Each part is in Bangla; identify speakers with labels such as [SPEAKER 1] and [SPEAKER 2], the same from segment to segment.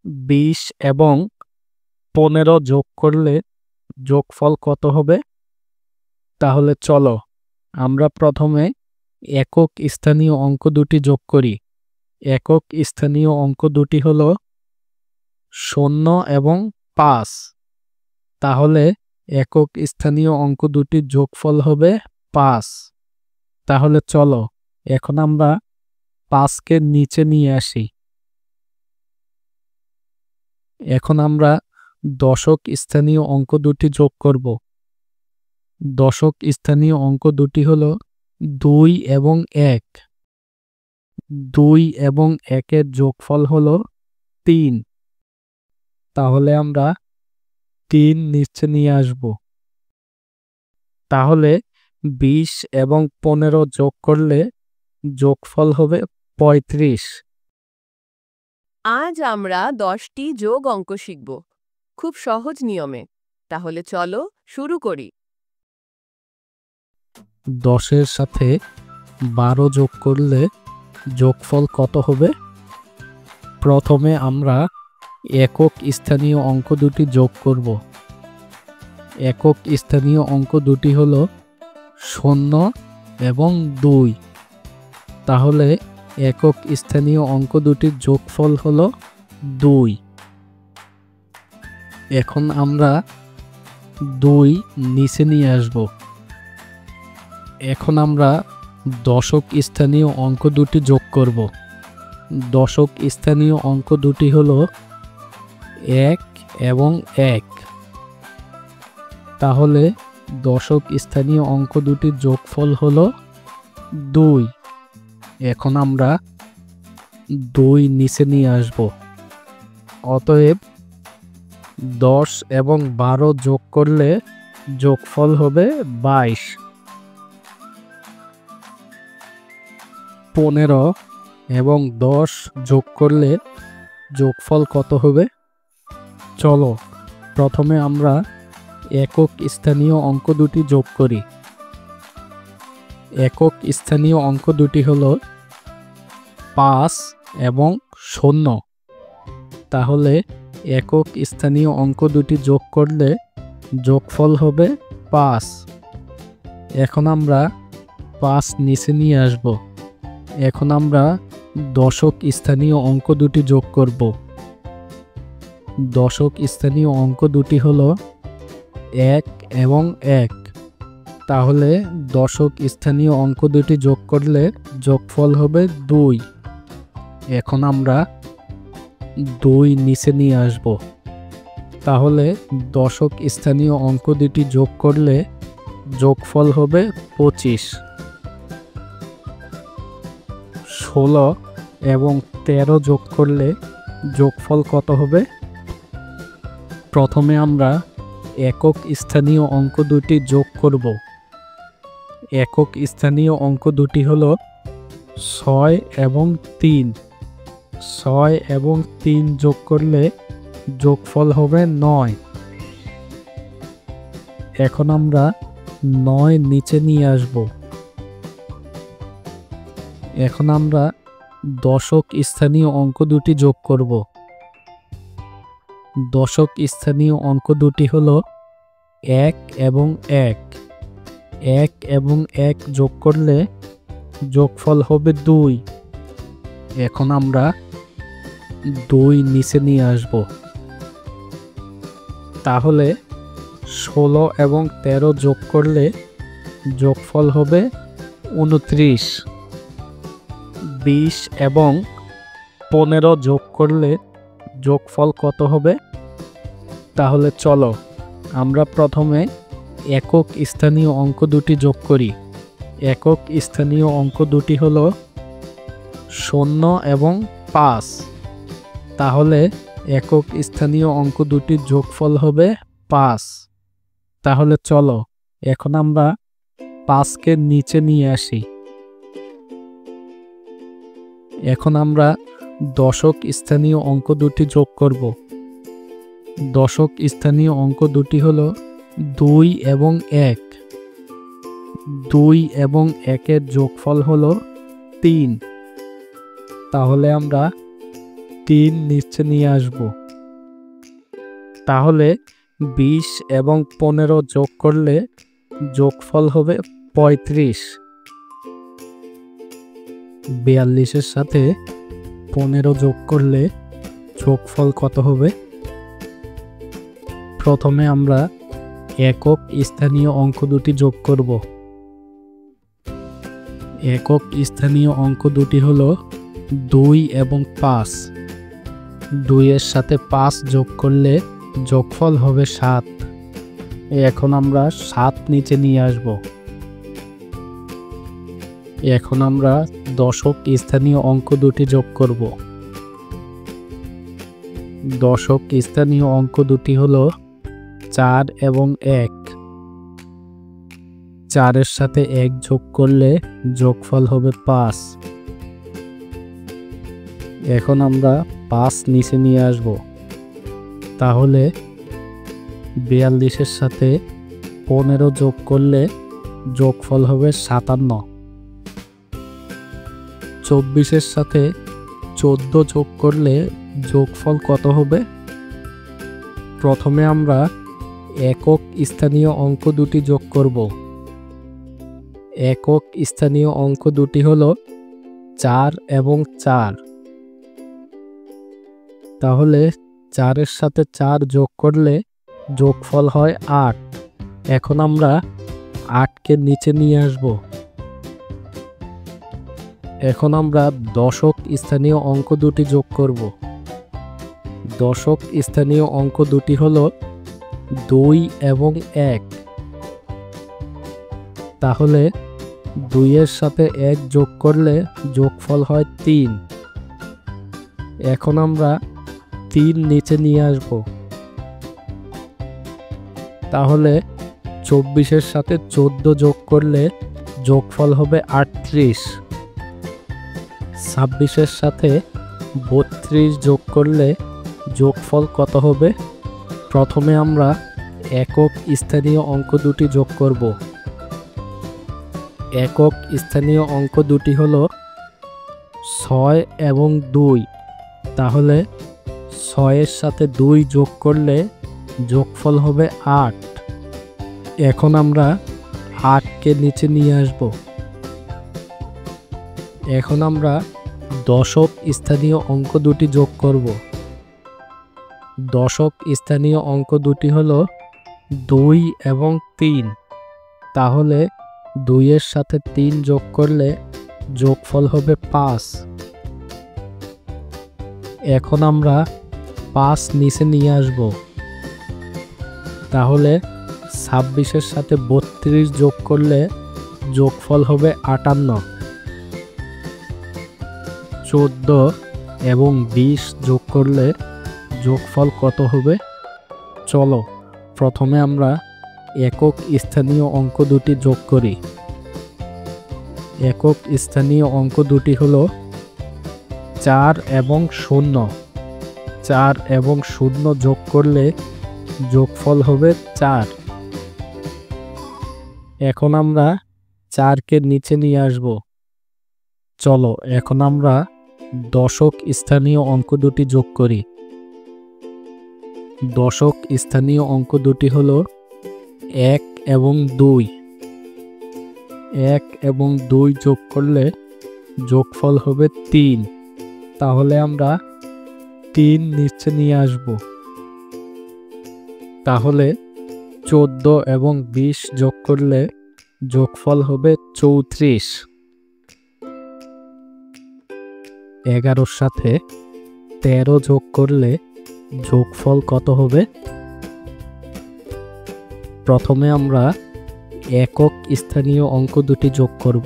[SPEAKER 1] 20 এবং 15 যোগ করলে যোগফল কত হবে? তাহলে চলো আমরা প্রথমে একক স্থানীয় অঙ্ক দুটি যোগ করি। একক স্থানীয় অঙ্ক দুটি হলো 0 এবং 5। তাহলে একক স্থানীয় অঙ্ক দুটির যোগফল হবে 5। তাহলে চলো এখন আমরা 5কে নিচে নিয়ে আসি। এখন আমরা দশক স্থানীয় অঙ্ক দুটি যোগ করব। দশক স্থানীয় অঙ্ক দুটি হলো 2 এবং 1। 2 এবং 1 এর যোগফল হলো 3। তাহলে আমরা 3 নিচে নিয়ে আসব। তাহলে 20 এবং 15 যোগ করলে যোগফল হবে 35।
[SPEAKER 2] আজ আমরা 10টি যোগ অঙ্ক শিখব, খুব সহজ নিয়মে। তাহলে চলো শুরু করি।
[SPEAKER 1] 10 এর সাথে 12 যোগ করলে যোগফল কত হবে? প্রথমে আমরা একক স্থানীয় অঙ্ক দুটি যোগ করব। একক স্থানীয় অঙ্ক দুটি হলো 0 এবং 2। তাহলে একক স্থানীয় অঙ্ক দুটির যোগফল হলো 2। এখন আমরা 2 নিচে নিয়ে আসব। এখন আমরা দশক স্থানীয় অঙ্ক দুটি যোগ করব। দশক স্থানীয় অঙ্ক দুটি হলো 1 এবং 1। তাহলে দশক স্থানীয় অঙ্ক দুটির যোগফল হলো 2। এখন আমরা 2 নিচে নিয়ে আসব। অতএব 10 এবং 12 যোগ করলে যোগফল হবে 22। 15 এবং 10 যোগ করলে যোগফল কত হবে? চলো প্রথমে আমরা একক স্থানীয় অঙ্ক দুটি যোগ করি। একক স্থানীয় অঙ্ক দুটি হলো 5 এবং 0। তাহলে একক স্থানীয় অঙ্ক দুটি যোগ করলে যোগফল হবে 5। এখন আমরা 5 নিচে নিয়ে আসব। এখন আমরা দশক স্থানীয় অঙ্ক দুটি যোগ করব। দশক স্থানীয় অঙ্ক দুটি হলো 1 এবং 1। তাহলে দশক স্থানীয় অঙ্ক দুটি যোগ করলে যোগফল হবে 2। এখন আমরা 2 নিচে নিয়ে আসব। তাহলে দশক স্থানীয় অঙ্ক দুটি যোগ করলে যোগফল হবে 25। 16 এবং 13 যোগ করলে যোগফল কত হবে? প্রথমে আমরা একক স্থানীয় অঙ্ক দুটি যোগ করব। একক স্থানীয় অঙ্ক দুটি হলো 6 এবং 3। 6 এবং 3 যোগ করলে যোগফল হবে 9। এখন আমরা 9 নিচে নিয়ে আসব। এখন আমরা দশক স্থানীয় অঙ্ক দুটি যোগ করব। দশক স্থানীয় অঙ্ক দুটি হলো 1 এবং 1। 1 এবং 1 যোগ করলে যোগফল হবে 2। এখন আমরা 2 নিচে নিয়ে আসব। তাহলে 16 এবং 13 যোগ করলে যোগফল হবে 29। 20 এবং 15 যোগ করলে যোগফল কত হবে? তাহলে চলো আমরা প্রথমে একক স্থানীয় অঙ্ক দুটি যোগ করি। একক স্থানীয় অঙ্ক দুটি হলো 0 এবং 5। তাহলে একক স্থানীয় অঙ্ক দুটির যোগফল হবে 5। তাহলে চলো এখন আমরা 5কে নিচে নিয়ে আসি। এখন আমরা দশক স্থানীয় অঙ্ক দুটি যোগ করব। দশক স্থানীয় অঙ্ক দুটি হলো 2 এবং 1। 2 এবং 1 এর যোগফল হলো 3। তাহলে আমরা 3 নিচে নিয়ে আসব। তাহলে 20 এবং 15 যোগ করলে যোগফল হবে 35। 42-এর সাথে 15 যোগ করলে যোগফল কত হবে? প্রথমে আমরা একক স্থানীয় অঙ্ক দুটি যোগ করব। একক স্থানীয় অঙ্ক দুটি হলো 2 এবং 5। 2 এর সাথে 5 যোগ করলে যোগফল হবে 7। এখন আমরা 7 নিচে নিয়ে আসব। এখন আমরা দশক স্থানীয় অঙ্ক দুটি যোগ করব। দশক স্থানীয় অঙ্ক দুটি হলো 4 এবং 1। 4 এর সাথে 1 যোগ করলে যোগফল হবে 5। এখন আমরা 5 নিচে নিয়ে আসব। তাহলে 42-এর সাথে 15 যোগ করলে যোগফল হবে 57। 24-এর সাথে 14 যোগ করলে যোগফল কত হবে? প্রথমে আমরা একক স্থানীয় অঙ্ক দুটি যোগ করব। একক স্থানীয় অঙ্ক দুটি হলো 4 এবং 4। তাহলে 4 এর সাথে 4 যোগ করলে যোগফল হয় 8। এখন আমরা 8কে নিচে নিয়ে আসব। এখন আমরা দশক স্থানীয় অঙ্ক দুটি যোগ করব। দশক স্থানীয় অঙ্ক দুটি হলো 2 এবং 1। তাহলে 2 এর সাথে 1 যোগ করলে যোগফল হয় 3। এখন আমরা 3 নিচে নিয়ে আসব। তাহলে 24-এর সাথে 14 যোগ করলে যোগফল হবে 38। 26-এর সাথে 32 যোগ করলে যোগফল কত হবে? প্রথমে আমরা একক স্থানীয় অঙ্ক দুটি যোগ করব। একক স্থানীয় অঙ্ক দুটি হলো 6 এবং 2। তাহলে 6 এর সাথে 2 যোগ করলে যোগফল হবে 8। এখন আমরা 8কে নিচে নিয়ে আসব। এখন আমরা দশক স্থানীয় অঙ্ক দুটি যোগ করব। দশক স্থানীয় অঙ্ক দুটি হলো 2 এবং 3। তাহলে 2 এর সাথে 3 যোগ করলে যোগফল হবে 5। এখন আমরা 5 নিচে নিয়ে আসব। তাহলে 26-এর সাথে 32 যোগ করলে যোগফল হবে 58। 14 এবং 20 যোগ করলে যোগফল কত হবে? চলো প্রথমে আমরা একক স্থানীয় অঙ্ক দুটি যোগ করি। একক স্থানীয় অঙ্ক দুটি হলো 4 এবং 0। 4 এবং 0 যোগ করলে যোগফল হবে 4। এখন আমরা 4কে নিচে নিয়ে আসব। চলো এখন আমরা দশক স্থানীয় অঙ্ক দুটি যোগ করি। দশক স্থানীয় অঙ্ক দুটি হলো 1 এবং 2। 1 এবং 2 যোগ করলে যোগফল হবে 3। তাহলে আমরা 3 নিচে নিয়ে আসব। তাহলে 14 এবং 20 যোগ করলে যোগফল হবে 34। 11-র সাথে 13 যোগ করলে যোগফল কত হবে? প্রথমে আমরা একক স্থানীয় অঙ্ক দুটি যোগ করব।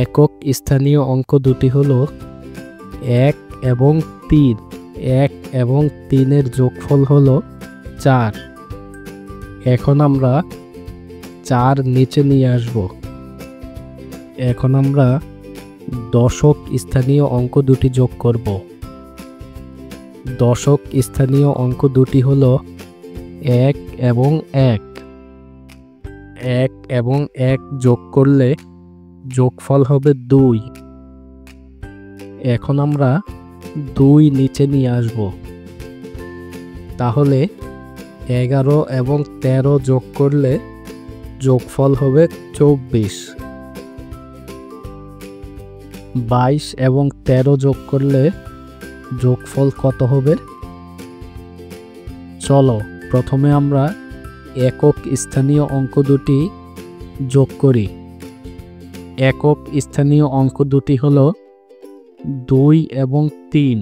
[SPEAKER 1] একক স্থানীয় অঙ্ক দুটি হলো 1 এবং 3। 1 এবং 3 এর যোগফল হলো 4। এখন আমরা 4 নিচে নিয়ে আসব। এখন আমরা দশক স্থানীয় অঙ্ক দুটি যোগ করব। দশক স্থানীয় অঙ্ক দুটি হলো 1 এবং 1। 1 এবং 1 যোগ করলে যোগফল হবে 2। এখন আমরা 2 নিচে নিয়ে আসব। তাহলে 11 এবং 13 যোগ করলে যোগফল হবে 24। 22 এবং 13 যোগ করলে যোগফল কত হবে? চলো প্রথমে আমরা একক স্থানীয় অঙ্ক দুটি যোগ করি। একক স্থানীয় অঙ্ক দুটি হলো 2 এবং 3।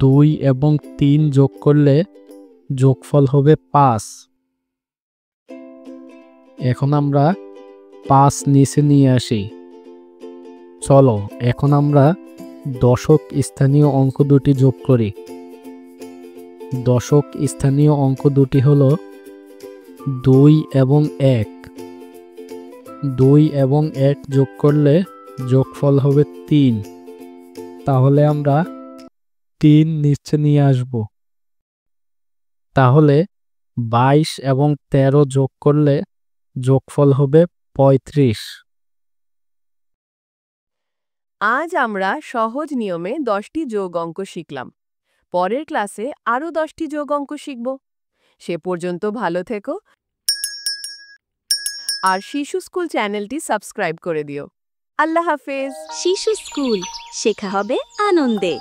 [SPEAKER 1] 2 এবং 3 যোগ করলে যোগফল হবে 5। এখন আমরা 5 নিচে নিয়ে আসি। চলো এখন আমরা দশক স্থানীয় অঙ্ক দুটি যোগ করি। দশক স্থানীয় অঙ্ক দুটি হলো 2 এবং 1। 2 এবং 1 যোগ করলে যোগফল হবে 3। তাহলে আমরা 3 নিচে নিয়ে আসব। তাহলে 22 এবং 13 যোগ করলে যোগফল হবে 35।
[SPEAKER 2] আজ আমরা সহজ নিয়মে 10টি যোগ অঙ্ক শিখলাম। পরের ক্লাসে আরও 10টি যোগ অঙ্ক শিখব। সে পর্যন্ত ভালো থেকো আর শিশু স্কুল চ্যানেলটি সাবস্ক্রাইব করে দিও। আল্লাহ হাফেজ।
[SPEAKER 3] শিশু স্কুল শেখা হবে আনন্দে।